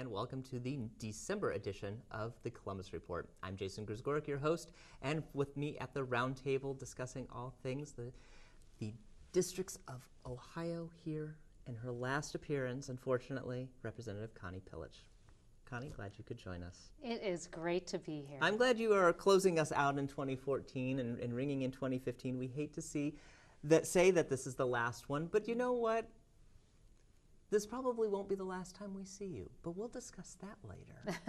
and welcome to the December edition of the Columbus Report. I'm Jason Grzgorek, your host, and with me at the round table discussing all things the districts of Ohio here, and her last appearance, unfortunately, Representative Connie Pillich. Connie, glad you could join us. It is great to be here. I'm glad you are closing us out in 2014 and ringing in 2015. We hate to say that this is the last one, but you know what? This probably won't be the last time we see you, but we'll discuss that later.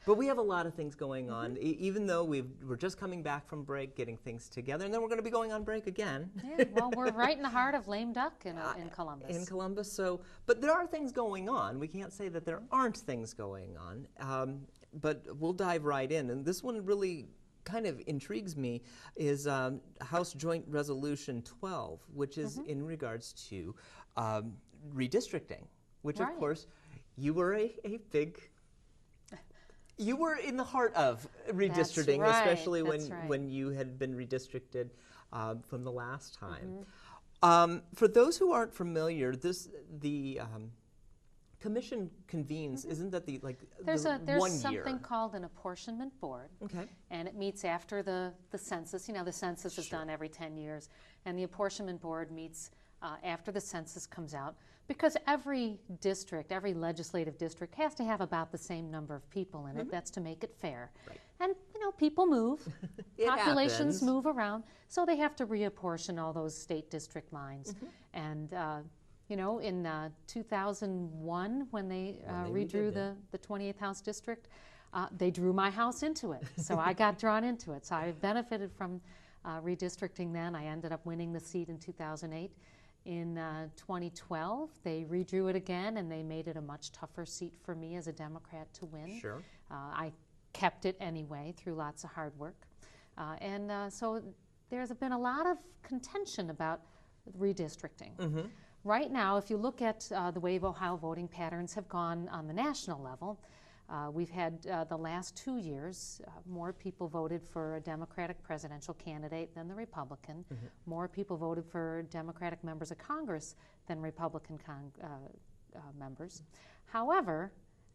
But we have a lot of things going on, even though we're just coming back from break, getting things together, and then we're going to be going on break again. Yeah, well, we're right in the heart of lame duck in Columbus. In Columbus, but there are things going on. We can't say that there aren't things going on, but we'll dive right in. And this one really kind of intrigues me is House Joint Resolution 12, which is in regards to redistricting, which of course you were you were in the heart of redistricting, especially when you had been redistricted from the last time. For those who aren't familiar, the commission convenes. Isn't that there's 1 something year called an apportionment board, and it meets after the census. You know, the census is done every 10 years, and the apportionment board meets after the census comes out, because every district, every legislative district has to have about the same number of people in it. That's to make it fair. And you know, people move, populations move around, so they have to reapportion all those state district lines. And you know, in 2001, when they redrew the 28th House District, they drew my house into it, so I got drawn into it. So I benefited from redistricting then. I ended up winning the seat in 2008. In 2012, they redrew it again, and they made it a much tougher seat for me as a Democrat to win. I kept it anyway through lots of hard work. So there's been a lot of contention about redistricting. Right now, if you look at the way Ohio voting patterns have gone on the national level, we've had the last 2 years, more people voted for a Democratic presidential candidate than the Republican. More people voted for Democratic members of Congress than Republican members. However,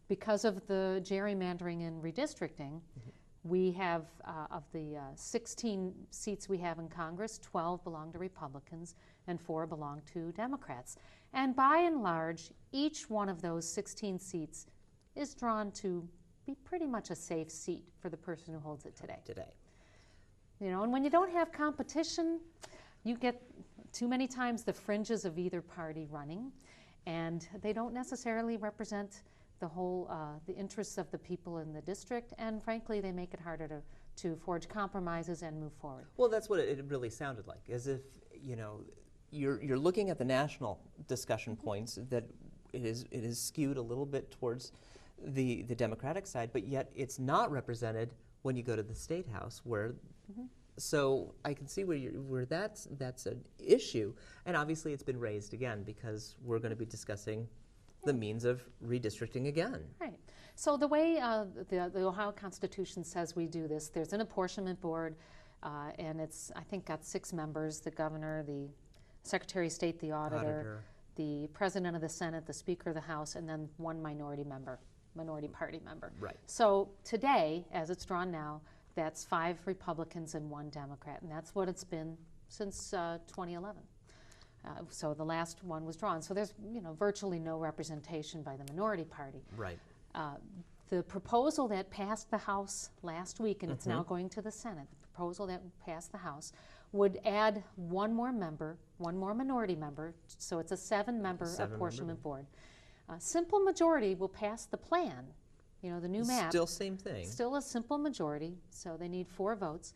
because of the gerrymandering and redistricting, we have, of the 16 seats we have in Congress, 12 belong to Republicans and 4 belong to Democrats. And by and large, each one of those 16 seats is drawn to be pretty much a safe seat for the person who holds it today. You know, and when you don't have competition, you get too many times the fringes of either party running, and they don't necessarily represent the whole, the interests of the people in the district, and frankly, they make it harder to forge compromises and move forward. Well, that's what it really sounded like, as if, you know, you're looking at the national discussion points, that it is skewed a little bit towards the Democratic side, but yet it's not represented when you go to the State House, where so I can see where that's an issue, and obviously it's been raised again because we're going to be discussing the means of redistricting again. Right. So the way the Ohio Constitution says we do this, there's an apportionment board, and it's, I think, got 6 members: the governor, the Secretary of State, the auditor, the President of the Senate, the Speaker of the House, and then 1 minority party member. Right. So today, as it's drawn now, that's 5 Republicans and 1 Democrat, and that's what it's been since 2011. So the last one was drawn. So there's, you know, virtually no representation by the minority party. Right. The proposal that passed the House last week, and it's now going to the Senate, the proposal that passed the House would add 1 more member, 1 more minority member, so it's a 7-member apportionment board. Simple majority will pass the plan, you know, the new map. Still same thing. Still a simple majority, so they need 4 votes.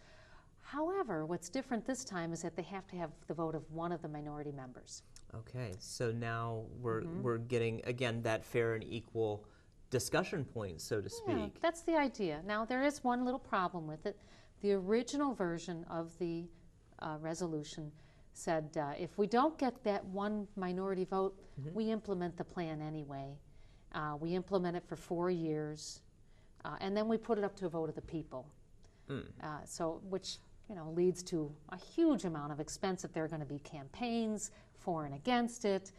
However, what's different this time is that they have to have the vote of 1 of the minority members. Okay, so now we're getting, again, that fair and equal discussion point, so to speak. Yeah, that's the idea. Now, there is one little problem with it. The original version of the resolution said if we don't get that 1 minority vote, we implement the plan anyway. We implement it for 4 years, and then we put it up to a vote of the people. So, which, you know, leads to a huge amount of expense if there are going to be campaigns for and against it.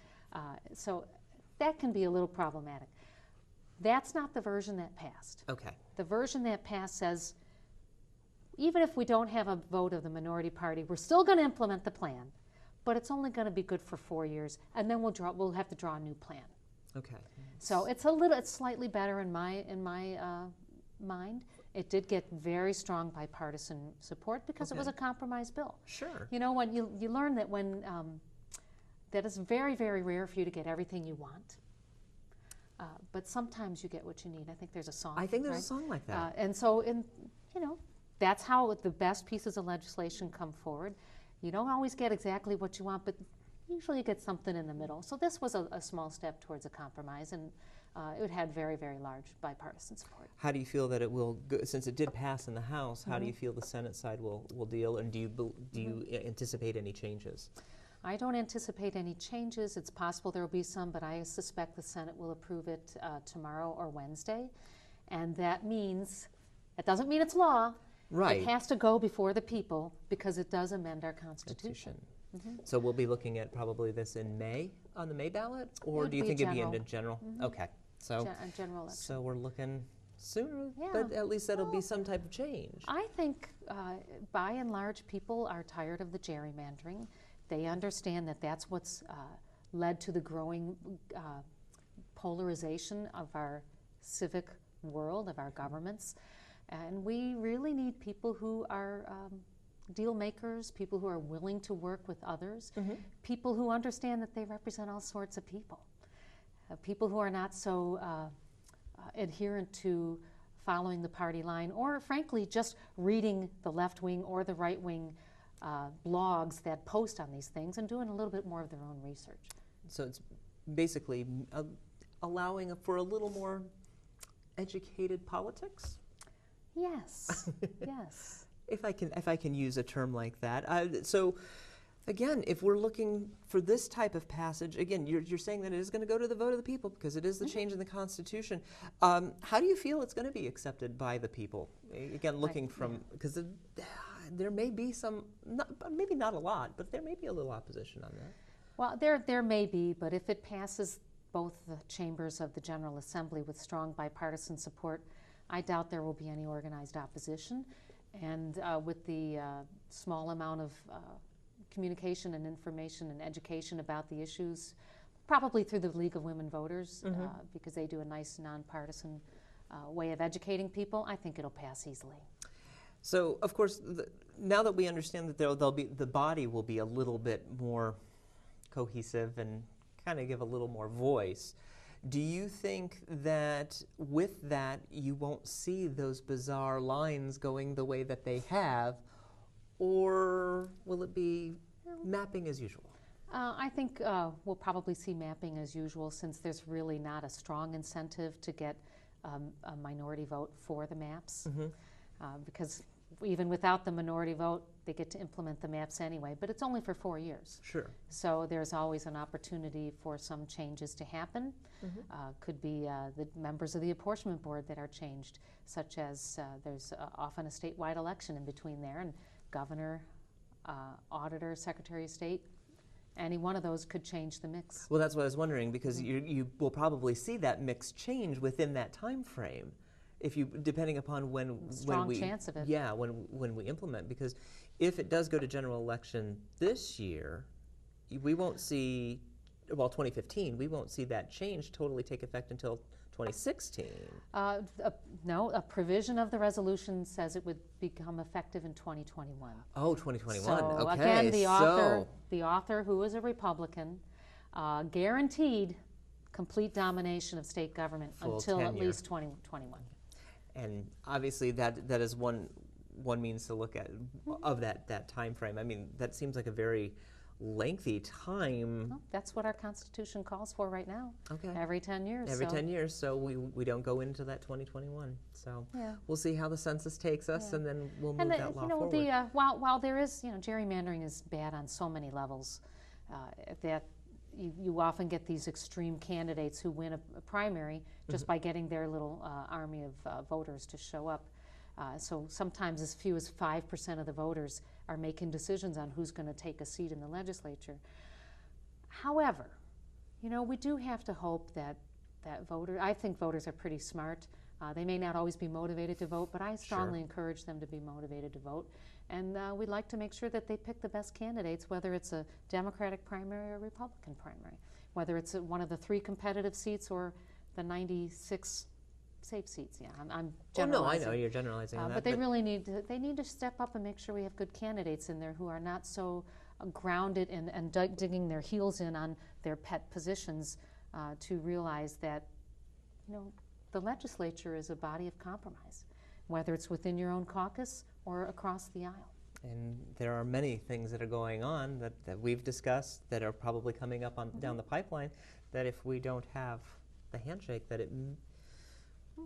So that can be a little problematic. That's not the version that passed. Okay. The version that passed says, even if we don't have a vote of the minority party, we're still going to implement the plan, but it's only going to be good for 4 years, and then we'll have to draw a new plan. Okay. So it's slightly better in my mind. It did get very strong bipartisan support because it was a compromise bill. Sure. You know, when you learn that that it's very, very rare for you to get everything you want. But sometimes you get what you need. I think there's a song. I think there's a song like that. And so, that's how the best pieces of legislation come forward. You don't always get exactly what you want, but usually you get something in the middle. So this was a small step towards a compromise, and it had very, very large bipartisan support. How do you feel that it will, since it did pass in the House, how do you feel the Senate side will deal, and do you anticipate any changes? I don't anticipate any changes. It's possible there will be some, but I suspect the Senate will approve it tomorrow or Wednesday. And that means, it doesn't mean it's law. Right. It has to go before the people because it does amend our Constitution. So we'll be looking at probably this in May, on the May ballot? Or do you think it'd be in general? Okay. So, general election. So we're looking sooner, but at least that'll be some type of change. I think by and large people are tired of the gerrymandering. They understand that that's what's led to the growing polarization of our civic world, of our governments. And we really need people who are deal makers, people who are willing to work with others, people who understand that they represent all sorts of people, people who are not so adherent to following the party line, or frankly just reading the left wing or the right wing blogs that post on these things and doing a little bit more of their own research. So it's basically allowing for a little more educated politics? Yes, yes. If I can use a term like that. So again, if we're looking for this type of passage, again, you're saying that it is going to go to the vote of the people because it is the change in the Constitution. How do you feel it's going to be accepted by the people? Again, looking from, because there may be some, maybe not a lot, but there may be a little opposition on that. Well, there may be, but if it passes both the chambers of the General Assembly with strong bipartisan support, I doubt there will be any organized opposition. And with the small amount of communication and information and education about the issues, probably through the League of Women Voters, because they do a nice nonpartisan way of educating people, I think it'll pass easily. So, of course, now that we understand that the body will be a little bit more cohesive and kind of give a little more voice, do you think that with that you won't see those bizarre lines going the way that they have, or will it be mapping as usual? I think we'll probably see mapping as usual, since there's really not a strong incentive to get a minority vote for the maps, because even without the minority vote, they get to implement the maps anyway, but it's only for 4 years. Sure. So there's always an opportunity for some changes to happen. Could be the members of the apportionment board that are changed, such as there's often a statewide election in between there, and governor, auditor, secretary of state, any one of those could change the mix. Well, that's what I was wondering, because you will probably see that mix change within that time frame. If you, depending upon when we, chance of it. Yeah, when we implement, because if it does go to general election this year, we won't see, well, 2015, we won't see that change totally take effect until 2016. No, a provision of the resolution says it would become effective in 2021. Oh, 2021. So okay. Again, the author, who is a Republican, guaranteed complete domination of state government until tenure. At least 2021. And obviously that is one means to look at of that time frame. I mean, that seems like a very lengthy time. Well, that's what our Constitution calls for right now. Okay. Every 10 years. Every 10 years, so we don't go into that 2021. So yeah. We'll see how the census takes us, and then we'll move that law forward. While there is, gerrymandering is bad on so many levels, that you often get these extreme candidates who win a primary just by getting their little army of voters to show up. So sometimes as few as 5% of the voters are making decisions on who's going to take a seat in the legislature. However, we do have to hope that I think voters are pretty smart. They may not always be motivated to vote, but I strongly encourage them to be motivated to vote. And we'd like to make sure that they pick the best candidates, whether it's a Democratic primary or a Republican primary, whether it's one of the 3 competitive seats or the 96 safe seats. Yeah, I'm generalizing. Oh, no, I know you're generalizing on that. But they really need to step up and make sure we have good candidates in there who are not so grounded and digging their heels in on their pet positions to realize that, the legislature is a body of compromise, whether it's within your own caucus or across the aisle. And there are many things that are going on that we've discussed that are probably coming up down the pipeline that if we don't have the handshake, that it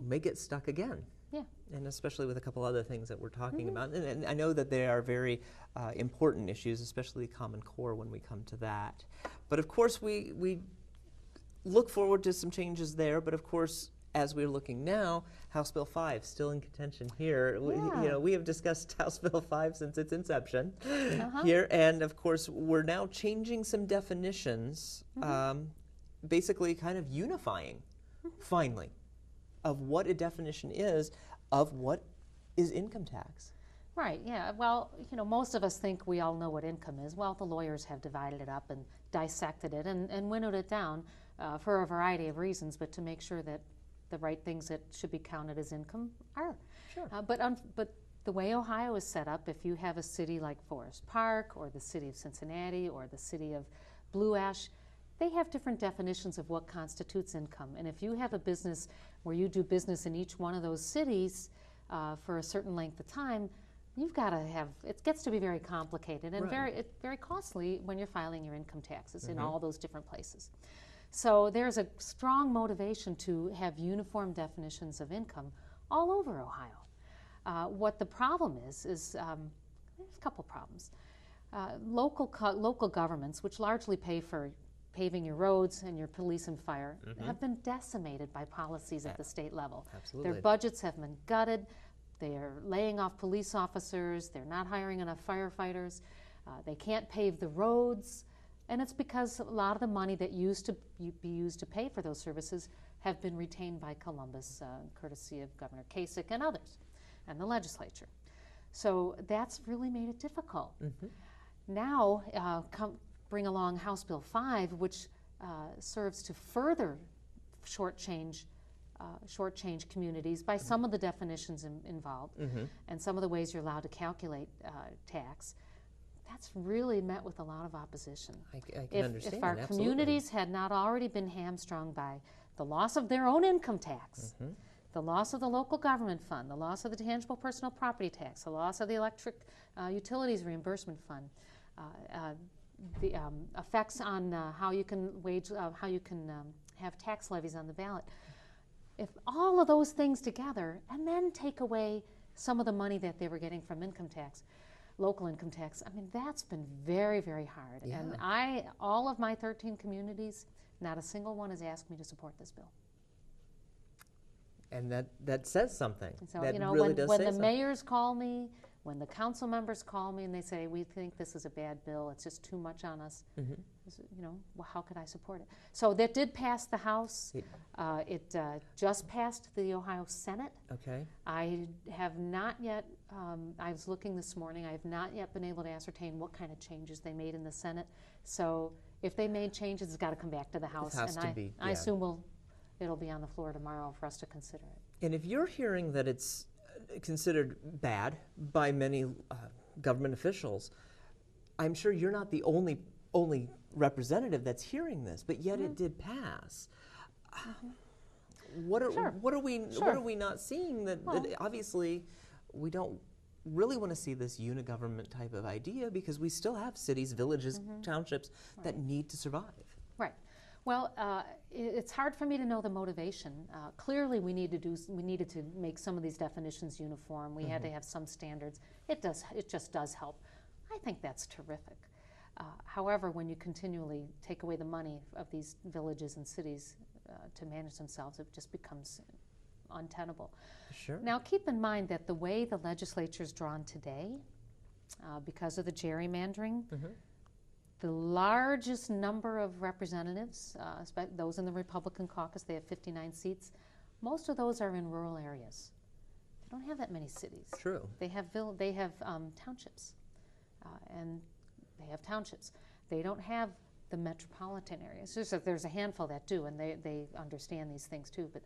may get stuck again. Yeah. And especially with a couple other things that we're talking about. And I know that they are very important issues, especially Common Core when we come to that. But of course, we look forward to some changes there. But of course, as we're looking now, House Bill 5 still in contention here. Yeah. We have discussed House Bill 5 since its inception here. And of course, we're now changing some definitions, basically kind of unifying, finally, of what a definition is of what is income tax. Right, yeah. Well, most of us think we all know what income is. Well, the lawyers have divided it up and dissected it and winnowed it down for a variety of reasons, but to make sure that the right things that should be counted as income are. Sure. But the way Ohio is set up, if you have a city like Forest Park or the city of Cincinnati or the city of Blue Ash, they have different definitions of what constitutes income. And if you have a business where you do business in each one of those cities for a certain length of time, you've got to have, it gets to be very complicated and very costly when you're filing your income taxes in all those different places. So there's a strong motivation to have uniform definitions of income all over Ohio. What the problem is there's a couple problems. Local governments, which largely pay for paving your roads and your police and fire, have been decimated by policies at the state level. Absolutely. Their budgets have been gutted. They're laying off police officers. They're not hiring enough firefighters. They can't pave the roads. And it's because a lot of the money that used to be used to pay for those services have been retained by Columbus, courtesy of Governor Kasich and others, and the legislature. So that's really made it difficult. Now, bring along House Bill 5, which serves to further shortchange communities by some of the definitions involved and some of the ways you're allowed to calculate tax. That's really met with a lot of opposition. I can understand. If our communities had not already been hamstrung by the loss of their own income tax, the loss of the local government fund, the loss of the tangible personal property tax, the loss of the electric utilities reimbursement fund, the effects on how you can have tax levies on the ballot. If all of those things together, and then take away some of the money that they were getting from income tax, local income tax, I mean, that's been very, very hard. Yeah. And all of my 13 communities, not a single one has asked me to support this bill. And that says something. And so, that really really does when say the something. mayors call me, when the council members call me and they say, we think this is a bad bill, it's just too much on us, well, how could I support it? So that did pass the House. It just passed the Ohio Senate. Okay. I have not yet, I was looking this morning, I have not yet been able to ascertain what kind of changes they made in the Senate. So if they made changes, it's got to come back to the House. It has to be, I assume it'll be on the floor tomorrow for us to consider it. And if you're hearing that it's considered bad by many government officials, I'm sure you're not the only representative that's hearing this, but yet it did pass. What are we not seeing that obviously we don't really want to see this unigovernment type of idea, because we still have cities, villages, townships that need to survive. Right. Well, it's hard for me to know the motivation. Clearly, we needed to make some of these definitions uniform. We had to have some standards. It just does help. I think that's terrific. However, when you continually take away the money of these villages and cities to manage themselves, it just becomes untenable. Sure. Now, keep in mind that the way the legislature is drawn today, because of the gerrymandering, the largest number of representatives, those in the Republican caucus. They have 59 seats. Most of those are in rural areas. They don't have that many cities. True. They have townships, and they have townships. They don't have the metropolitan areas. There's a handful that do, and they understand these things too. But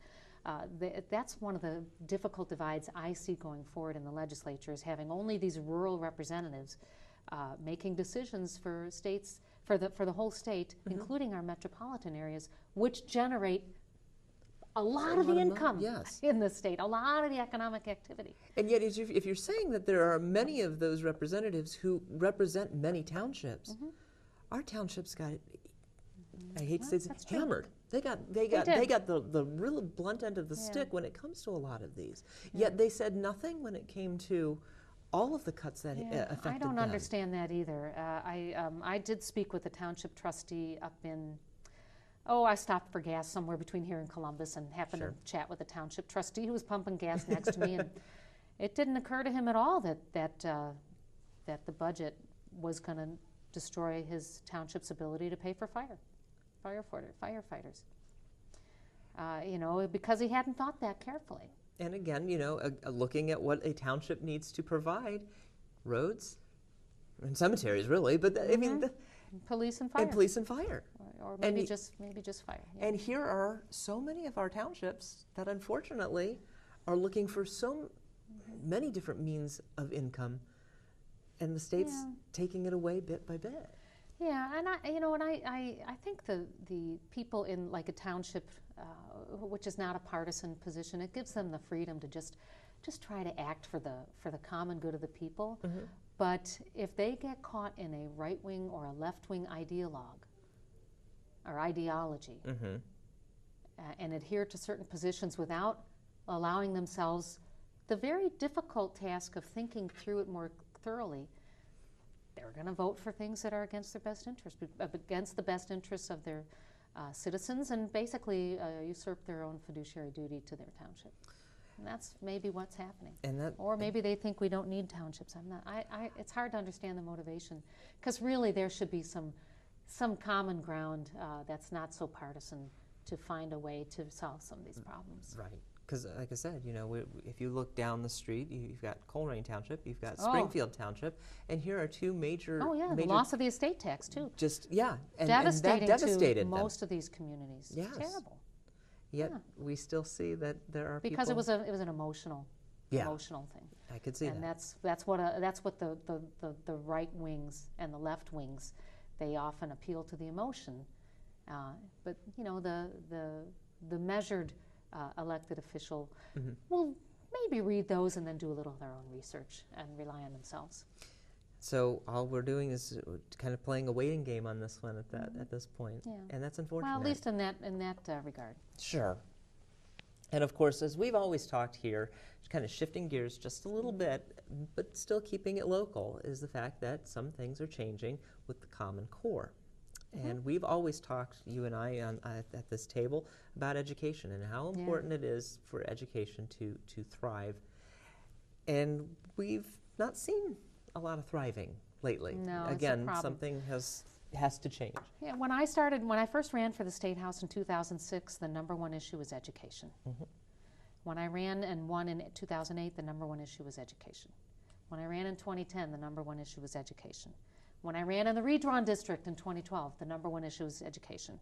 that's one of the difficult divides I see going forward in the legislature, is having only these rural representatives making decisions for states, for the whole state, including our metropolitan areas, which generate a lot of the income in the state, a lot of the economic activity. And yet, if you're saying that there are many of those representatives who represent many townships, our townships got, I hate to say this, hammered. They got the real blunt end of the stick when it comes to a lot of these. Yet they said nothing when it came to all of the cuts that affected them. I don't understand that either. I did speak with the township trustee up in, I stopped for gas somewhere between here and Columbus and happened to chat with the township trustee who was pumping gas next to me, and it didn't occur to him at all that the budget was going to destroy his township's ability to pay for firefighters. Because he hadn't thought that carefully. And again, looking at what a township needs to provide, roads and cemeteries, really, but I mean, police and fire. And police and fire. Or maybe just fire. Yeah. And here are so many of our townships that unfortunately are looking for so many different means of income, and the state's taking it away bit by bit. Yeah, and I think the people in like a township, which is not a partisan position, it gives them the freedom to just try to act for the common good of the people. But if they get caught in a right-wing or a left-wing ideology and adhere to certain positions without allowing themselves the very difficult task of thinking through it more thoroughly, they're going to vote for things that are against their best interest, against the best interests of their citizens, and basically usurp their own fiduciary duty to their township. And that's maybe what's happening. Or maybe they think we don't need townships. It's hard to understand the motivation, because really there should be some common ground that's not so partisan to find a way to solve some of these problems. Right. Because, like I said, if you look down the street, you've got Coleraine Township, you've got Springfield Township, and here are two major. The loss of the estate tax too. And devastating that devastated to them. most of these communities. Yes. Terrible. Yet we still see that there are because people. it was an emotional thing. I could see and that. that's what the right wings and the left wings, they often appeal to the emotion, but the measured elected official will maybe read those and then do a little of their own research and rely on themselves. So all we're doing is kind of playing a waiting game on this one at this point, and that's unfortunate. Well, at least in that regard. Sure. And of course, as we've always talked here, kind of shifting gears just a little bit, but still keeping it local, is the fact that some things are changing with the Common Core. And we've always talked, you and I, at this table, about education and how important it is for education to thrive. And we've not seen a lot of thriving lately. No, again, it's a problem. Something has to change. Yeah, when I first ran for the State House in 2006, the number one issue was education. When I ran and won in 2008, the number one issue was education. When I ran in 2010, the number one issue was education. When I ran in the redrawn district in 2012, the number one issue was education.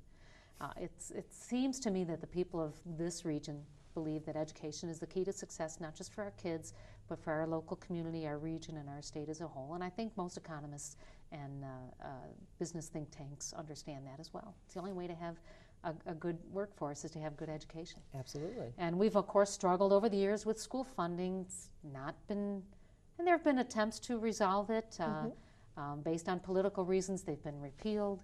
It seems to me that the people of this region believe that education is the key to success, not just for our kids, but for our local community, our region, and our state as a whole. And I think most economists and business think tanks understand that as well. It's the only way to have a good workforce is to have good education. Absolutely. And we've, of course, struggled over the years with school funding. It's not been, and there have been attempts to resolve it. Based on political reasons, they've been repealed.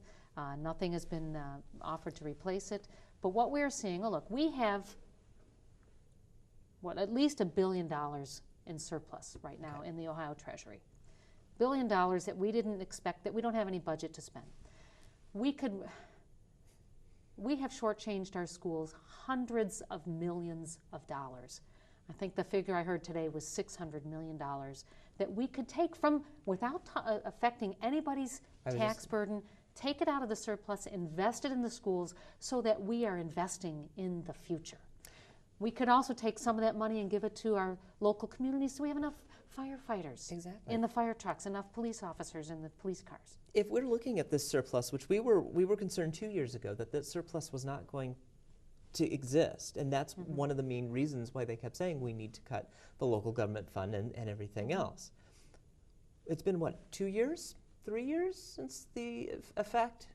Nothing has been offered to replace it. But what we're seeing, look, we have, at least $1 billion in surplus right now in the Ohio Treasury. $1 billion that we didn't expect, that we don't have any budget to spend. We have shortchanged our schools hundreds of millions of dollars. I think the figure I heard today was $600 million that we could take from, without affecting anybody's tax burden, take it out of the surplus, invest it in the schools so that we are investing in the future. We could also take some of that money and give it to our local communities so we have enough firefighters in the fire trucks, enough police officers in the police cars. If we're looking at this surplus, which we were concerned 2 years ago that surplus was not going to exist, and that's one of the main reasons why they kept saying we need to cut the local government fund and everything else. It's been, what, 2 years, 3 years since the effect,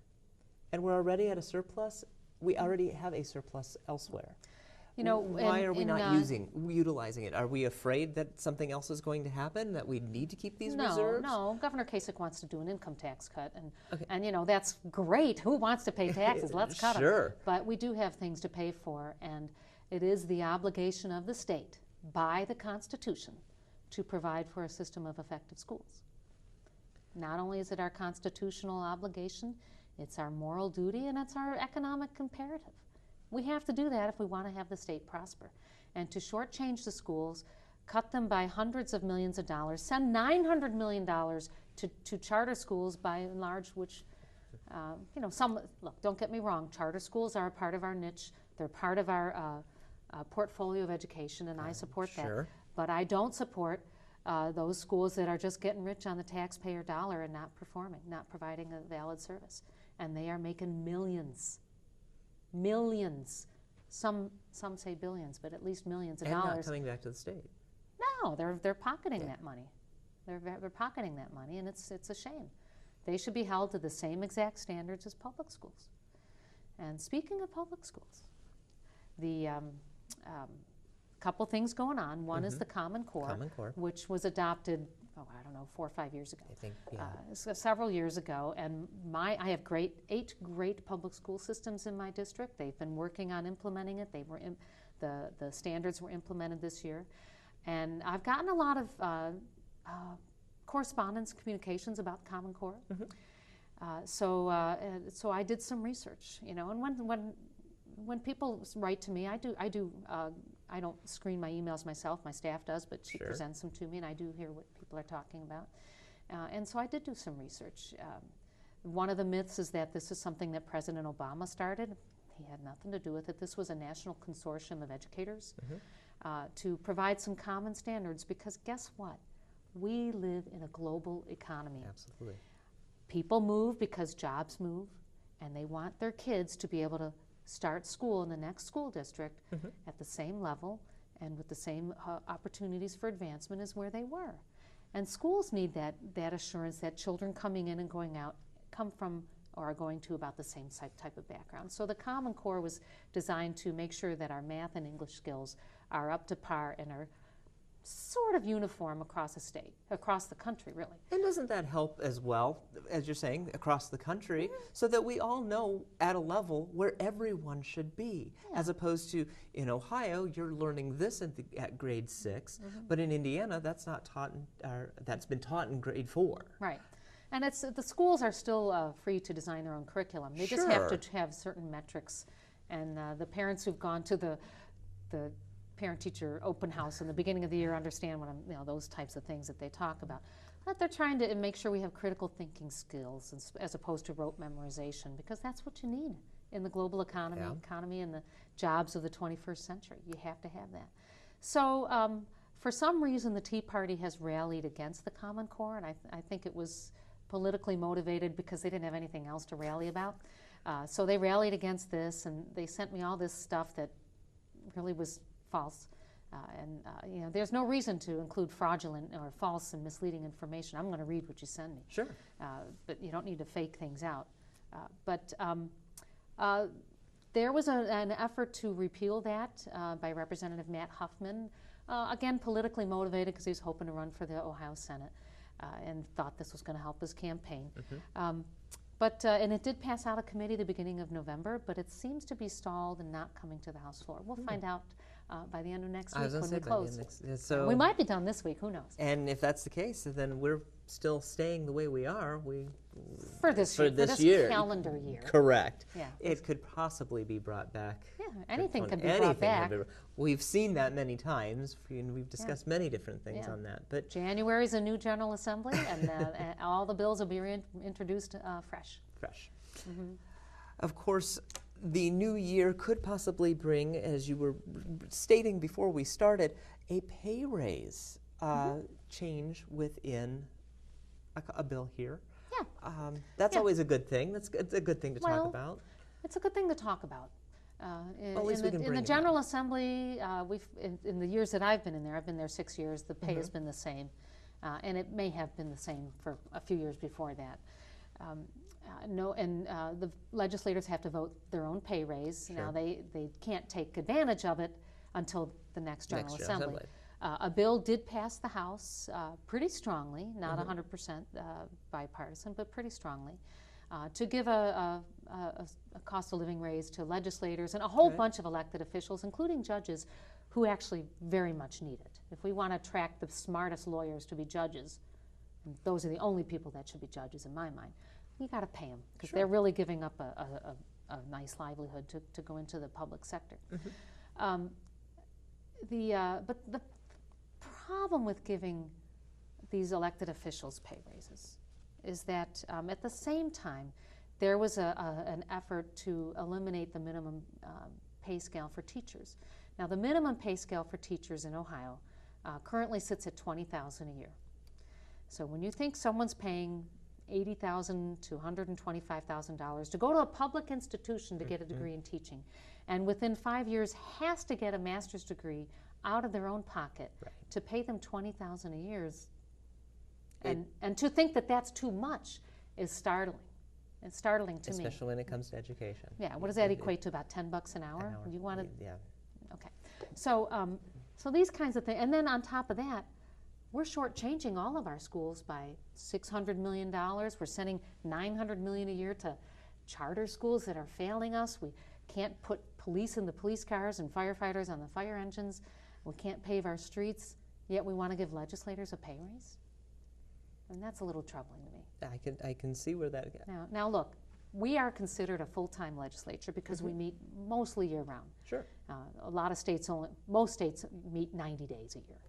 and we're already at a surplus? We already have a surplus elsewhere. You know, why are we not utilizing it? Are we afraid that something else is going to happen, that we need to keep these reserves? No, Governor Kasich wants to do an income tax cut, and you know, that's great. Who wants to pay taxes? Let's cut them. Sure. But we do have things to pay for, and it is the obligation of the state, by the Constitution, to provide for a system of effective schools. Not only is it our constitutional obligation, it's our moral duty, and it's our economic imperative. We have to do that if we want to have the state prosper. And to shortchange the schools, cut them by hundreds of millions of dollars, send $900 million to charter schools by and large, which, you know, look, don't get me wrong, charter schools are a part of our niche. They're part of our portfolio of education, and I support that. But I don't support those schools that are just getting rich on the taxpayer dollar and not performing, not providing a valid service. And they are making millions. Millions. Some say billions, but at least millions of dollars. And not coming back to the state. No, they're pocketing that money. They're pocketing that money, and it's a shame. They should be held to the same exact standards as public schools. And speaking of public schools, the couple things going on. One is the Common Core, which was adopted, I don't know, 4 or 5 years ago. I think, several years ago. And I have 8 great public school systems in my district. They've been working on implementing it. The standards were implemented this year. And I've gotten a lot of correspondence, communications about Common Core. So I did some research, you know, and when people write to me, I don't screen my emails myself, my staff does, but she presents them to me, and I do hear what people are talking about. And so I did do some research. One of the myths is that this is something that President Obama started. He had nothing to do with it. This was a national consortium of educators to provide some common standards, because guess what? We live in a global economy. Absolutely. People move because jobs move, and they want their kids to be able to start school in the next school district at the same level and with the same opportunities for advancement as where they were. And schools need that assurance that children coming in and going out come from or are going to about the same type of background. So the Common Core was designed to make sure that our math and English skills are up to par and are sort of uniform across the country, really. And doesn't that help as well, as you're saying, across the country, so that we all know at a level where everyone should be, as opposed to in Ohio, you're learning this at grade 6, but in Indiana, that's not taught, that's been taught in grade 4. Right. And the schools are still free to design their own curriculum. They just have to have certain metrics, and the parents who've gone to the parent-teacher open house in the beginning of the year understand what those types of things that they talk about. But they're trying to make sure we have critical thinking skills as opposed to rote memorization, because that's what you need in the global economy and the jobs of the 21st century. You have to have that. So for some reason, the Tea Party has rallied against the Common Core, and I think it was politically motivated because they didn't have anything else to rally about. So they rallied against this, and they sent me all this stuff that really was false. There's no reason to include fraudulent or false and misleading information. I'm going to read what you send me. Sure. But you don't need to fake things out. There was an effort to repeal that by Representative Matt Huffman, again politically motivated because he was hoping to run for the Ohio Senate and thought this was going to help his campaign. And it did pass out of committee the beginning of November, but it seems to be stalled and not coming to the House floor. We'll find out by the end of next week when we close. We might be done this week, who knows? And if that's the case, then we're still staying the way we are. For this calendar year. Correct. Yeah. It could possibly be brought back. Yeah, anything can be brought back. We've seen that many times, and we've discussed many different things on that. But January is a new General Assembly, and all the bills will be introduced fresh. fresh. Of course, the new year could possibly bring, as you were stating before we started, a pay raise change within a bill here. Yeah. That's always a good thing. It's a good thing to talk about. It's a good thing to talk about. In the General Assembly, in the years that I've been in there, I've been there 6 years, the pay has been the same. And it may have been the same for a few years before that. The legislators have to vote their own pay raise. Sure. Now, they can't take advantage of it until the next General Assembly. A bill did pass the House pretty strongly, not 100% bipartisan, but pretty strongly, to give a cost of living raise to legislators and a whole bunch of elected officials, including judges, who actually very much need it. If we want to attract the smartest lawyers to be judges, and those are the only people that should be judges in my mind, you got to pay them, because they're really giving up a nice livelihood to go into the public sector. But the problem with giving these elected officials pay raises is that at the same time there was an effort to eliminate the minimum pay scale for teachers. Now, the minimum pay scale for teachers in Ohio currently sits at $20,000 a year. So when you think someone's paying $80,000 to $125,000 to go to a public institution to get a degree in teaching, and within 5 years has to get a master's degree out of their own pocket to pay them $20,000 a year, and to think that that's too much is startling. It's startling to me. Especially when it comes to education. Yeah, what does that equate to, about $10 an hour? You want to? Yeah. Okay. So, so these kinds of things, and then on top of that, we're shortchanging all of our schools by $600 million. We're sending $900 million a year to charter schools that are failing us. We can't put police in the police cars and firefighters on the fire engines. We can't pave our streets, yet we want to give legislators a pay raise. And that's a little troubling to me. I can see where that. Now look, we are considered a full-time legislature because we meet mostly year-round. Sure. A lot of states most states meet 90 days a year.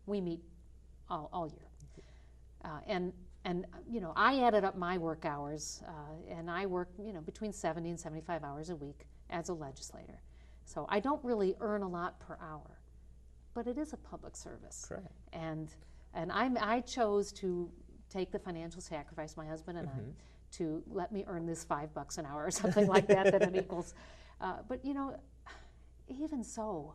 We meet all year. And you know, I added up my work hours, and I work, you know, between 70 and 75 hours a week as a legislator. So I don't really earn a lot per hour, but it is a public service. Correct. And I chose to take the financial sacrifice, my husband and I, to let me earn this $5 an hour or something like that, that it equals. But you know, even so,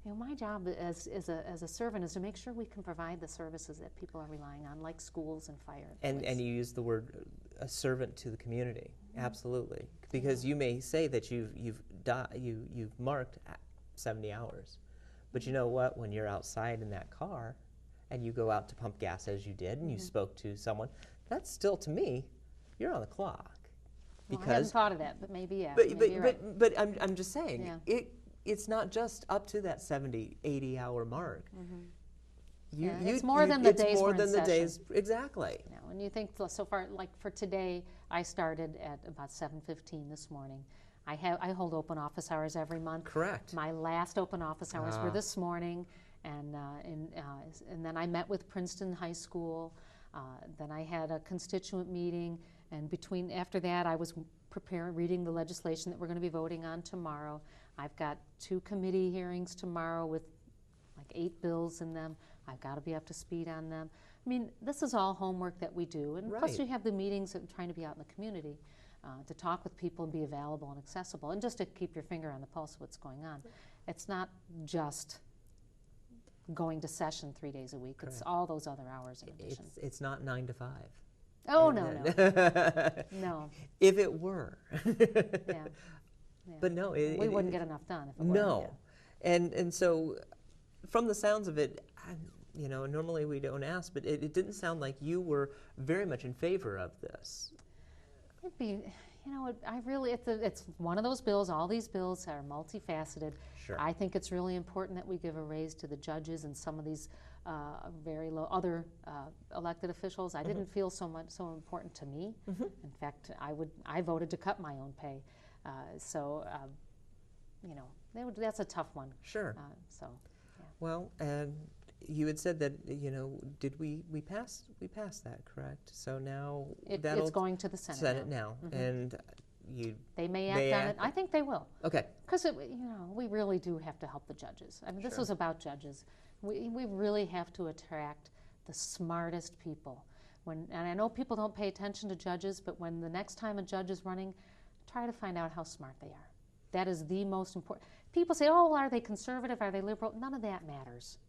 you know, my job as a servant is to make sure we can provide the services that people are relying on, like schools and fire. And you use the word a servant to the community, absolutely, because you may say that you've marked 70 hours, but you know what? When you're outside in that car, and you go out to pump gas as you did, and you spoke to someone, that's still, to me, you're on the clock. Because I hadn't thought of that, but maybe, yeah. But I'm just saying, it's not just up to that 70, 80-hour mark. It's more than the days we're in session. Exactly. You know, and you think so far, like for today, I started at about 7:15 this morning. I hold open office hours every month. Correct. My last open office hours were this morning. And then I met with Princeton High School. Then I had a constituent meeting, and after that, I was reading the legislation that we're going to be voting on tomorrow. I've got 2 committee hearings tomorrow with like 8 bills in them. I've got to be up to speed on them. I mean, this is all homework that we do, and plus you have the meetings and trying to be out in the community to talk with people and be available and accessible, and just to keep your finger on the pulse of what's going on. It's not just going to session 3 days a week. Correct. It's all those other hours in addition. It's not 9 to 5. Oh, no. No. If it were. Yeah. But no. We wouldn't get enough done if it were. No. Yeah. And so from the sounds of it, you know, normally we don't ask, but it didn't sound like you were very much in favor of this. It'd be, you know, it's one of those bills. All these bills are multifaceted. Sure. I think it's really important that we give a raise to the judges and some of these very low other elected officials. I didn't feel so important to me. In fact, I voted to cut my own pay. You know, that's a tough one. Sure. Yeah. Well, and you had said that, did we pass that, correct? So now it's going to the Senate now. And they may act on it. I think they will. Okay. Because we really do have to help the judges. I mean, this was about judges. We really have to attract the smartest people. And I know people don't pay attention to judges, but when the next time a judge is running, try to find out how smart they are. That is the most important. People say, oh, are they conservative? Are they liberal? None of that matters.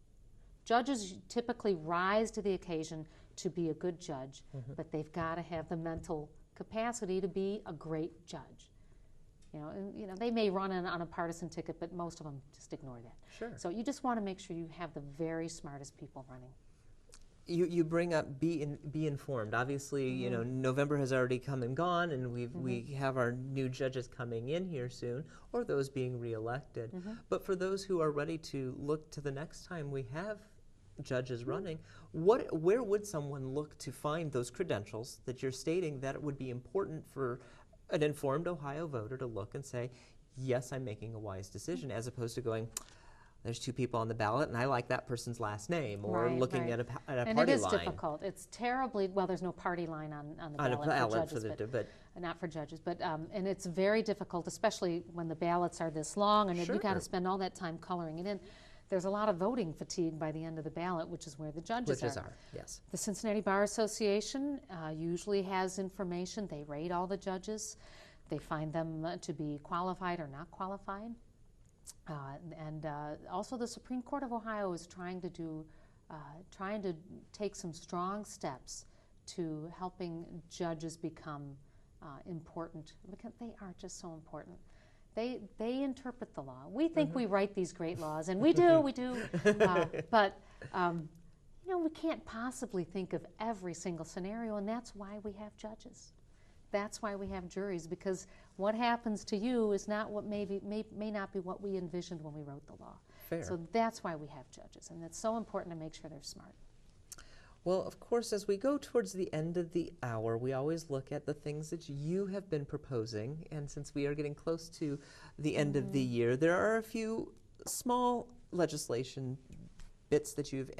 Judges typically rise to the occasion to be a good judge, but they've got to have the mental capacity to be a great judge. They may run on a partisan ticket, but most of them just ignore that. Sure. So you just want to make sure you have the very smartest people running. You bring up be informed. Obviously, November has already come and gone, and we have our new judges coming in here soon, or those being reelected. But for those who are ready to look to the next time we have judges running, where would someone look to find those credentials that you're stating that it would be important for an informed Ohio voter to look and say, yes, I'm making a wise decision, as opposed to going, there's two people on the ballot, and I like that person's last name, or looking at a party line. And it is difficult. It's terribly, well, there's no party line on the ballot for judges, but not for judges. But and it's very difficult, especially when the ballots are this long, and you've got to spend all that time coloring it in. There's a lot of voting fatigue by the end of the ballot, which is where the judges are. Yes. The Cincinnati Bar Association usually has information. They rate all the judges. They find them to be qualified or not qualified. And also the Supreme Court of Ohio is trying to take some strong steps to helping judges become important, because they are just so important. They interpret the law. We think we write these great laws, and we do, but we can't possibly think of every single scenario, and that's why we have judges. That's why we have juries, because what happens to you is not what may not be what we envisioned when we wrote the law. Fair. So that's why we have judges, and it's so important to make sure they're smart. Well, of course, as we go towards the end of the hour, we always look at the things that you have been proposing, and since we are getting close to the end of the year, there are a few small legislation bits that you've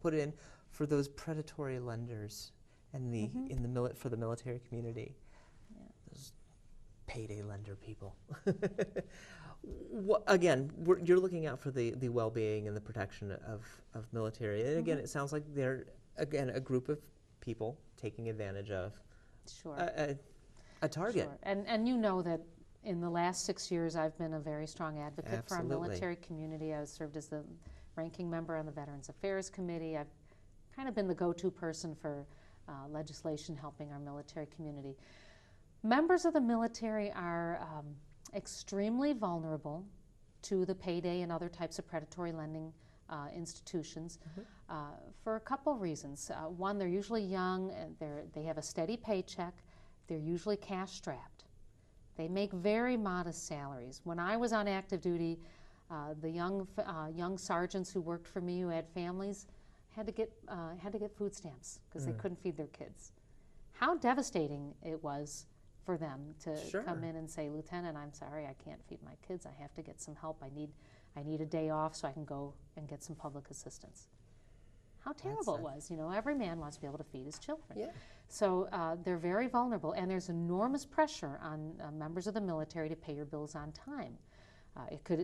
put in for those predatory lenders and for the military community. Yeah. Those payday lender people. Again, you're looking out for the well-being and the protection of military. And again, it sounds like they're, a group of people taking advantage of a target. Sure. And you know that in the last 6 years, I've been a very strong advocate for our military community. I served as the ranking member on the Veterans Affairs Committee. I've kind of been the go-to person for legislation helping our military community. Members of the military are extremely vulnerable to the payday and other types of predatory lending institutions for a couple of reasons. One, they're usually young, and they have a steady paycheck. They're usually cash-strapped. They make very modest salaries. When I was on active duty, the young sergeants who worked for me who had families had to get food stamps because they couldn't feed their kids. How devastating it was for them to come in and say, Lieutenant, I'm sorry, I can't feed my kids. I have to get some help. I need a day off so I can go and get some public assistance. How terrible it was. Every man wants to be able to feed his children. Yeah. So they're very vulnerable, and there's enormous pressure on members of the military to pay your bills on time. It could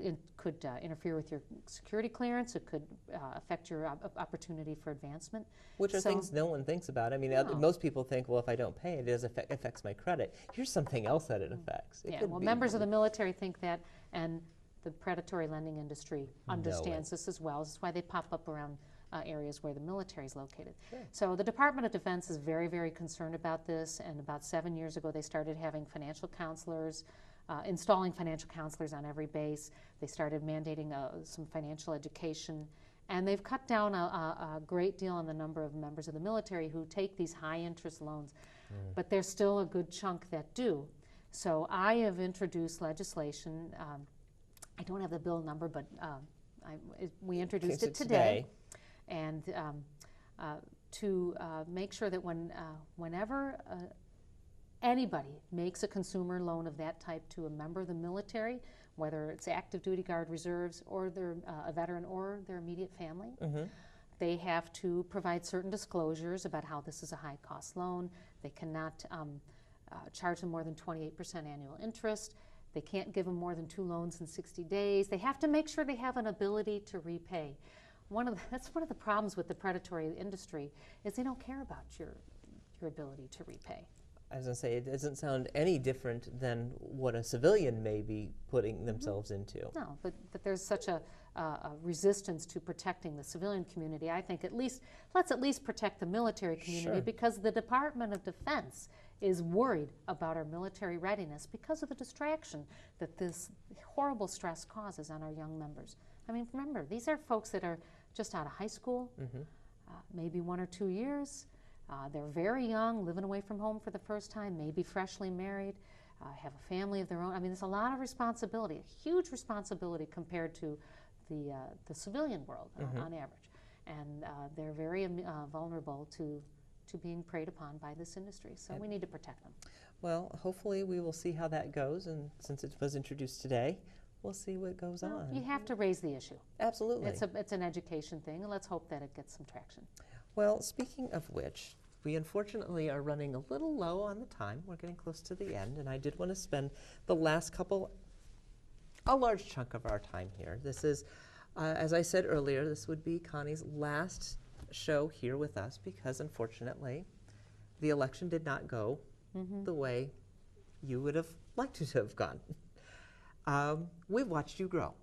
interfere with your security clearance. It could affect your opportunity for advancement. Which are things no one thinks about. I mean, most people think, well, if I don't pay, it affects my credit. Here's something else that it affects. Members of the military think that, and the predatory lending industry understands this as well. This is why they pop up around areas where the military is located. Sure. So the Department of Defense is very, very concerned about this, and about 7 years ago they started having financial counselors, installing financial counselors on every base. They started mandating some financial education, and they've cut down a great deal on the number of members of the military who take these high-interest loans, but there's still a good chunk that do. So I have introduced legislation. I don't have the bill number, but we introduced it today. And to make sure that whenever anybody makes a consumer loan of that type to a member of the military, whether it's active duty guard reserves or they're a veteran or their immediate family. They have to provide certain disclosures about how this is a high-cost loan. They cannot charge them more than 28% annual interest. They can't give them more than 2 loans in 60 days. They have to make sure they have an ability to repay. That's one of the problems with the predatory industry is they don't care about your ability to repay. I was going to say, it doesn't sound any different than what a civilian may be putting themselves into. No, but there's such a resistance to protecting the civilian community. I think let's at least protect the military community, because the Department of Defense is worried about our military readiness because of the distraction that this horrible stress causes on our young members. I mean, remember, these are folks that are just out of high school, maybe 1 or 2 years. They're very young, living away from home for the first time, maybe freshly married, have a family of their own. I mean, there's a lot of responsibility, a huge responsibility compared to the civilian world on average. And they're very vulnerable to being preyed upon by this industry. So we need to protect them. Well, hopefully we will see how that goes. And since it was introduced today, we'll see what goes on. You have to raise the issue. Absolutely. It's an education thing, and let's hope that it gets some traction. Well, speaking of which, we unfortunately are running a little low on the time. We're getting close to the end, and I did want to spend the last a large chunk of our time here. This is, as I said earlier, this would be Connie's last show here with us because, unfortunately, the election did not go the way you would have liked it to have gone. We've watched you grow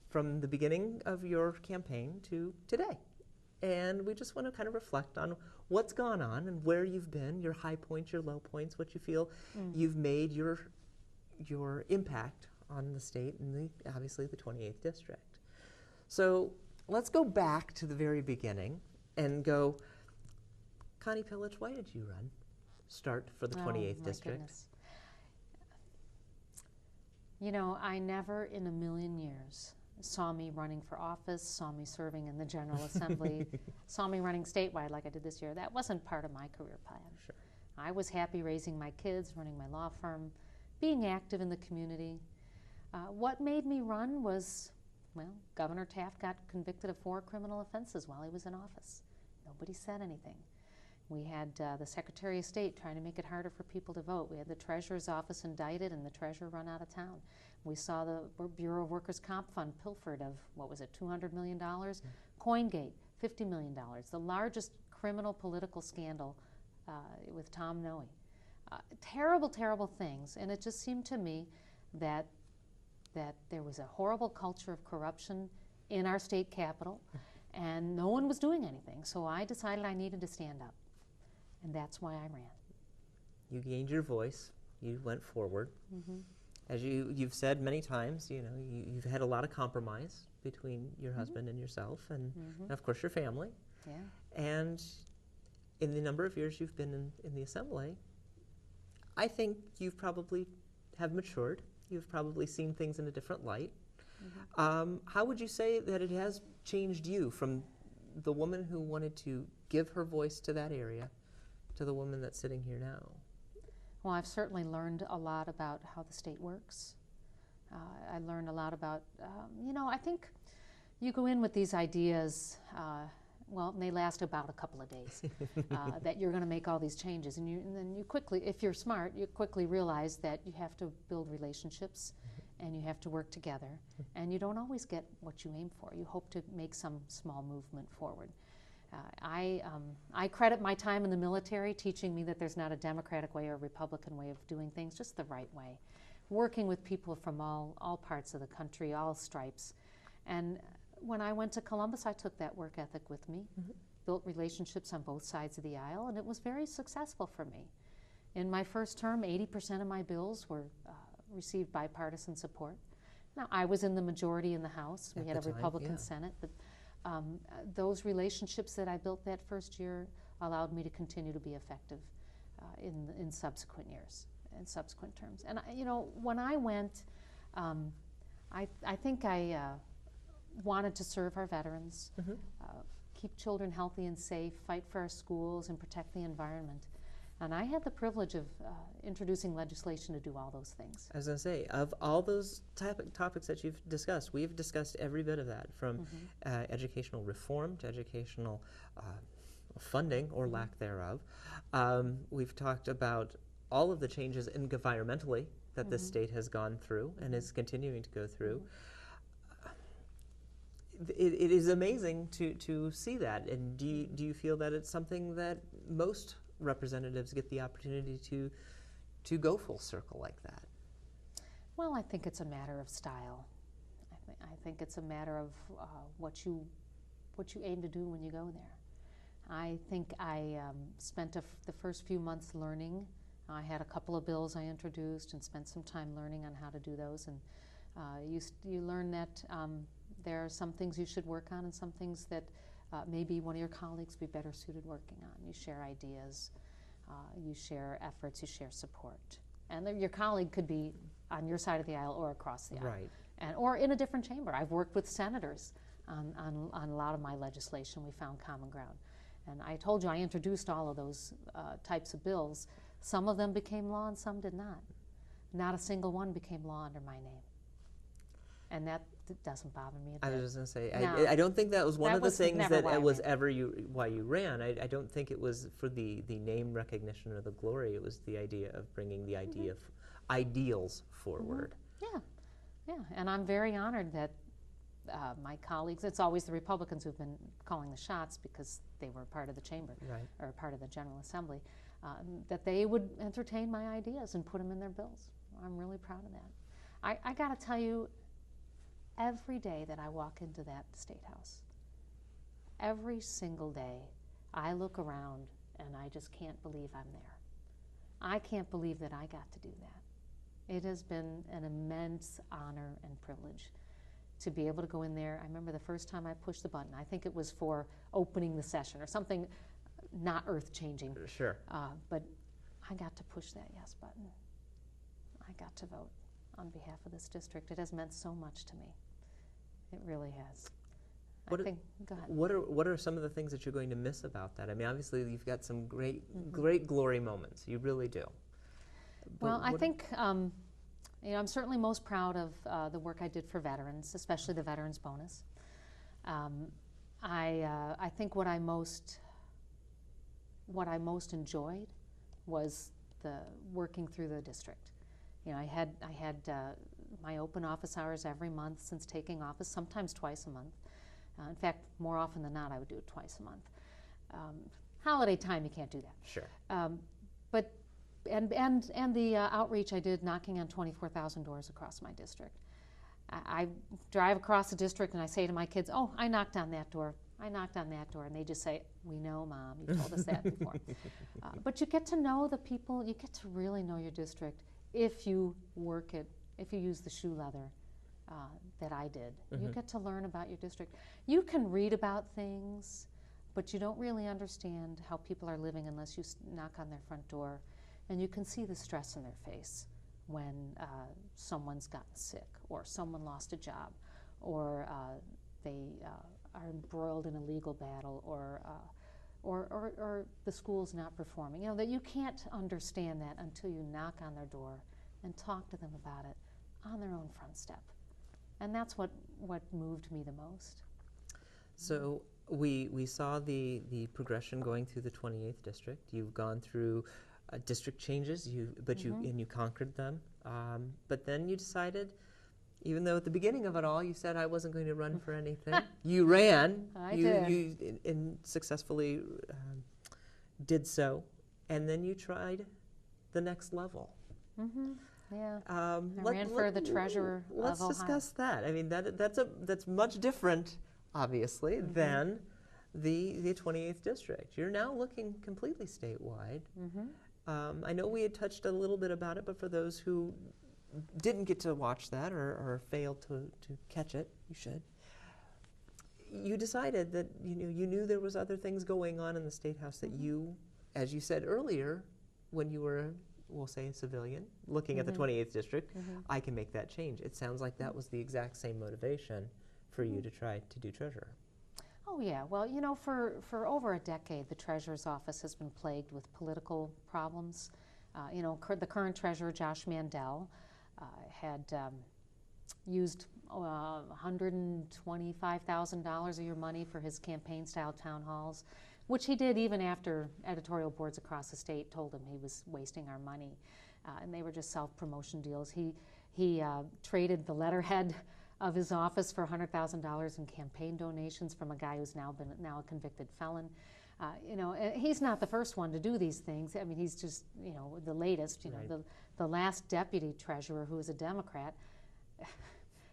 from the beginning of your campaign to today. And we just want to kind of reflect on what's gone on and where you've been, your high points, your low points, what you feel you've made your impact on the state and obviously the 28th district. So let's go back to the very beginning and go, Connie Pillich, why did you start for the 28th district? Goodness. You know, I never in a million years saw me running for office, saw me serving in the General Assembly, saw me running statewide like I did this year. That wasn't part of my career plan. Sure. I was happy raising my kids, running my law firm, being active in the community. What made me run was, well, Governor Taft got convicted of 4 criminal offenses while he was in office. Nobody said anything. We had the Secretary of State trying to make it harder for people to vote. We had the Treasurer's Office indicted and the Treasurer run out of town. We saw the Bureau of Workers' Comp Fund pilfered of, what was it, $200 million? CoinGate, $50 million. The largest criminal political scandal with Tom Noe. Terrible, terrible things. And it just seemed to me that there was a horrible culture of corruption in our state capital, and no one was doing anything. So I decided I needed to stand up. And that's why I ran. You gained your voice. You went forward. As you've said many times, you know, you've had a lot of compromise between your husband and yourself, and of course your family. Yeah. And in the number of years you've been in the Assembly, I think you've probably have matured. You've probably seen things in a different light. How would you say that it has changed you from the woman who wanted to give her voice to that area to the woman that's sitting here now? Well, I've certainly learned a lot about how the state works. I learned a lot about, you know, I think you go in with these ideas, well, and they last about a couple of days, that you're going to make all these changes. And then you quickly, if you're smart, you quickly realize that you have to build relationships and you have to work together. And you don't always get what you aim for. You hope to make some small movement forward. I credit my time in the military teaching me that there's not a Democratic way or a Republican way of doing things, just the right way. Working with people from all parts of the country, all stripes. And when I went to Columbus, I took that work ethic with me, built relationships on both sides of the aisle, and it was very successful for me. In my first term, 80% of my bills were received bipartisan support. Now, I was in the majority in the House. We had a Republican Senate, but those relationships that I built that first year allowed me to continue to be effective in subsequent years, in subsequent terms. And you know, when I went, I think I wanted to serve our veterans, keep children healthy and safe, fight for our schools, and protect the environment. And I had the privilege of introducing legislation to do all those things. I was going to say, of all those topics that you've discussed, we've discussed every bit of that, from educational reform to educational funding or lack thereof. We've talked about all of the changes environmentally that this state has gone through and is continuing to go through. It is amazing to see that. And do you feel that it's something that most representatives get the opportunity to go full circle like that? Well, I think it's a matter of style. I think it's a matter of what you aim to do when you go there. I think I spent the first few months learning. I had a couple of bills I introduced and spent some time learning on how to do those. And you learn that there are some things you should work on and some things that maybe one of your colleagues would be better suited working on. You share ideas, you share efforts, you share support. And your colleague could be on your side of the aisle or across the aisle. Right. Or in a different chamber. I've worked with senators on a lot of my legislation. We found common ground. And I told you I introduced all of those types of bills. Some of them became law and some did not. Not a single one became law under my name. And that doesn't bother me a bit. I was just going to say, No. I don't think that was one of the things that was ran. ever why you ran. I don't think it was for the name recognition or the glory. It was the idea of bringing the idea of ideals forward. Yeah, and I'm very honored that my colleagues, it's always the Republicans who've been calling the shots because they were part of the chamber, right, or part of the General Assembly, that they would entertain my ideas and put them in their bills. I'm really proud of that. I got to tell you, every day that I walk into that State House, every single day, I look around and I just can't believe I'm there. I can't believe that I got to do that. It has been an immense honor and privilege to be able to go in there. I remember the first time I pushed the button. I think it was for opening the session or something not earth-changing. Sure. But I got to push that yes button. I got to vote on behalf of this district. It has meant so much to me. It really has. Go ahead. What are some of the things that you're going to miss about that? I mean, obviously you've got some great glory moments. You really do. Well, I think I'm certainly most proud of the work I did for veterans, especially the veterans bonus. I think what I most enjoyed was the working through the district. I had my open office hours every month since taking office, sometimes twice a month. In fact, more often than not, I would do it twice a month. Holiday time, you can't do that. Sure. But the outreach I did, knocking on 24,000 doors across my district. I drive across the district and I say to my kids, "Oh, I knocked on that door. I knocked on that door," and they just say, "We know, Mom. You told us that before." But you get to know the people. You get to really know your district if you work it. If you use the shoe leather that I did, you get to learn about your district. You can read about things, but you don't really understand how people are living unless you knock on their front door, and you can see the stress in their face when someone's gotten sick, or someone lost a job, or they are embroiled in a legal battle, or the school's not performing. That you can't understand that until you knock on their door and talk to them about it on their own front step. And that's what moved me the most. So we saw the progression going through the 28th district. You've gone through district changes, you conquered them. But then you decided, even though at the beginning of it all you said I wasn't going to run for anything, you ran. I did. You successfully did so, and then you tried the next level. Yeah, I ran for the treasurer of Ohio. Let's discuss that. I mean, that's much different, obviously, than the 28th district. You're now looking completely statewide. I know we had touched a little bit about it, but for those who didn't get to watch that or failed to catch it, you should. You decided that you knew there was other things going on in the State House that you, as you said earlier, when you were, we'll say, a civilian looking at the 28th district, I can make that change. It sounds like that was the exact same motivation for you to try to do treasurer. Oh, yeah. Well, you know, for over a decade, the Treasurer's Office has been plagued with political problems. You know, the current Treasurer, Josh Mandel, had used $125,000 of your money for his campaign-style town halls, which he did even after editorial boards across the state told him he was wasting our money. And they were just self-promotion deals. He traded the letterhead of his office for $100,000 in campaign donations from a guy who's now a convicted felon. You know, he's not the first one to do these things. I mean, he's just, you know, the latest. You know, the last deputy treasurer, who was a Democrat,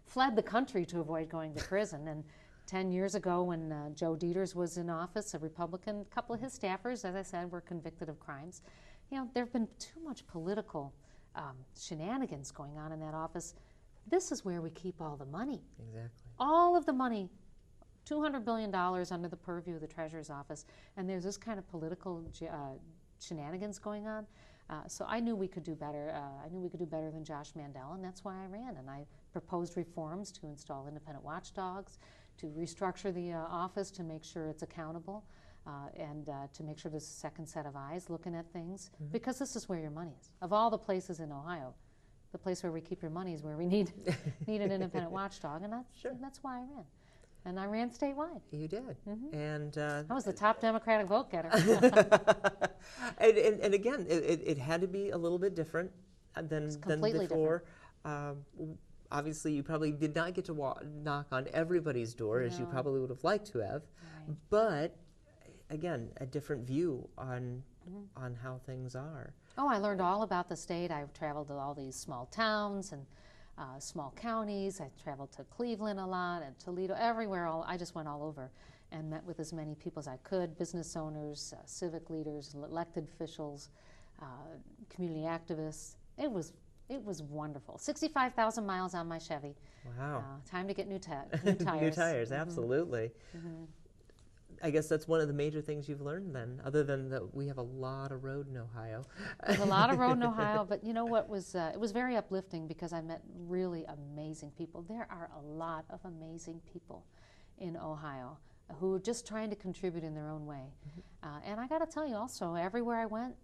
fled the country to avoid going to prison. And 10 years ago, when Joe Dieters was in office, a Republican, a couple of his staffers, as I said, were convicted of crimes. You know, there have been too much political shenanigans going on in that office. This is where we keep all the money. Exactly. All of the money, $200 billion under the purview of the Treasurer's Office, and there's this kind of political shenanigans going on. So I knew we could do better. I knew we could do better than Josh Mandel, and that's why I ran. And I proposed reforms to install independent watchdogs, to restructure the office to make sure it's accountable, and to make sure there's a second set of eyes looking at things, because this is where your money is. Of all the places in Ohio, the place where we keep your money is where we need an independent watchdog, and that's why I ran. And I ran statewide. You did. And I was the top Democratic vote getter. and again, it had to be a little bit different than before. Obviously, you probably did not get to knock on everybody's door, as you probably would have liked to have. Right. But again, a different view on how things are. Oh, I learned all about the state. I've traveled to all these small towns and small counties. I traveled to Cleveland a lot and Toledo, everywhere. I just went all over and met with as many people as I could, business owners, civic leaders, elected officials, community activists. It was wonderful. 65,000 miles on my Chevy. Wow. Time to get new tires. New tires, absolutely. I guess that's one of the major things you've learned then, other than that we have a lot of road in Ohio. There's a lot of road in Ohio, but you know what was, it was very uplifting because I met really amazing people. There are a lot of amazing people in Ohio who are just trying to contribute in their own way. And I got to tell you also, everywhere I went,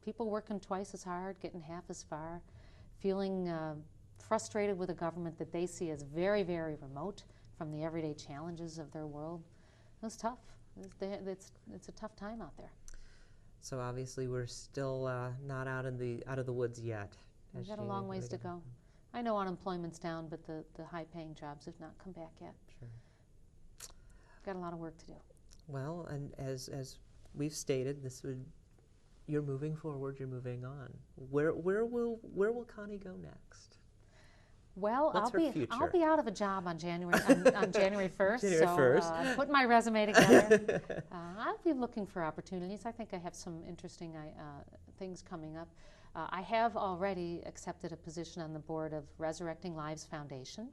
people working twice as hard, getting half as far, feeling frustrated with a government that they see as very, very remote from the everyday challenges of their world. It was tough. It's a tough time out there. So obviously we're still not out of the woods yet. We've got a long ways to go. I know unemployment's down, but the high-paying jobs have not come back yet. Sure. Got a lot of work to do. Well, and as we've stated, you're moving forward. You're moving on. Where will Connie go next? Well, I'll be out of a job on January 1st. January 1st. I'm putting my resume together. I'll be looking for opportunities. I think I have some interesting things coming up. I have already accepted a position on the board of Resurrecting Lives Foundation.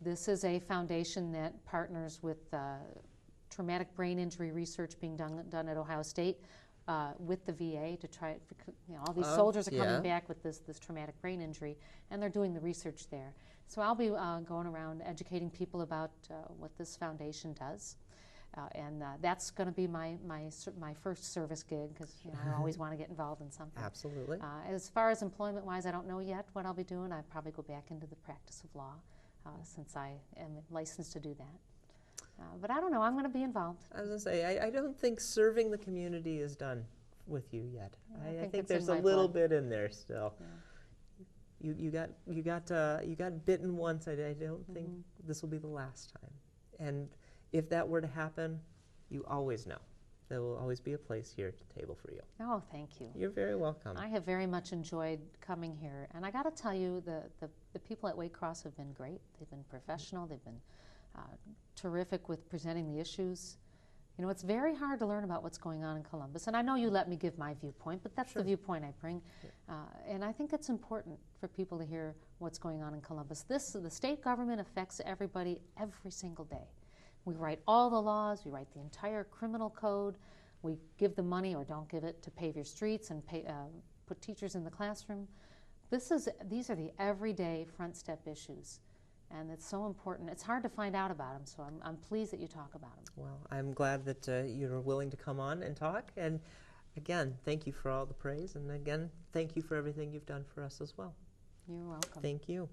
This is a foundation that partners with traumatic brain injury research being done at Ohio State. With the VA to try, all these soldiers are coming back with this traumatic brain injury, and they're doing the research there. So I'll be going around educating people about what this foundation does, and that's going to be my first service gig, because I always want to get involved in something. Absolutely. As far as employment-wise, I don't know yet what I'll be doing. I'll probably go back into the practice of law, since I am licensed to do that. But I don't know. I'm going to be involved. I was going to say, I don't think serving the community is done with you yet. I think there's a little bit in there still. Yeah. You got bitten once. I don't think this will be the last time. And if that were to happen, you always know there will always be a place here at the table for you. Oh, thank you. You're very welcome. I have very much enjoyed coming here, and I got to tell you, the people at Waycross have been great. They've been professional. They've been terrific with presenting the issues. You know, it's very hard to learn about what's going on in Columbus, and I know you let me give my viewpoint, but that's the viewpoint I bring. And I think it's important for people to hear what's going on in Columbus. The state government affects everybody every single day. We write all the laws, we write the entire criminal code, we give the money or don't give it to pave your streets and put teachers in the classroom. These are the everyday front step issues And it's so important. It's hard to find out about them, so I'm pleased that you talk about them. Well, I'm glad that you're willing to come on and talk. And again, thank you for all the praise. And again, thank you for everything you've done for us as well. You're welcome. Thank you.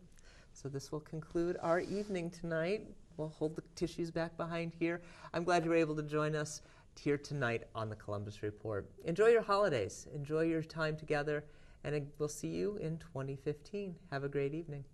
So this will conclude our evening tonight. We'll hold the tissues back behind here. I'm glad you were able to join us here tonight on the Columbus Report. Enjoy your holidays. Enjoy your time together. And we'll see you in 2015. Have a great evening.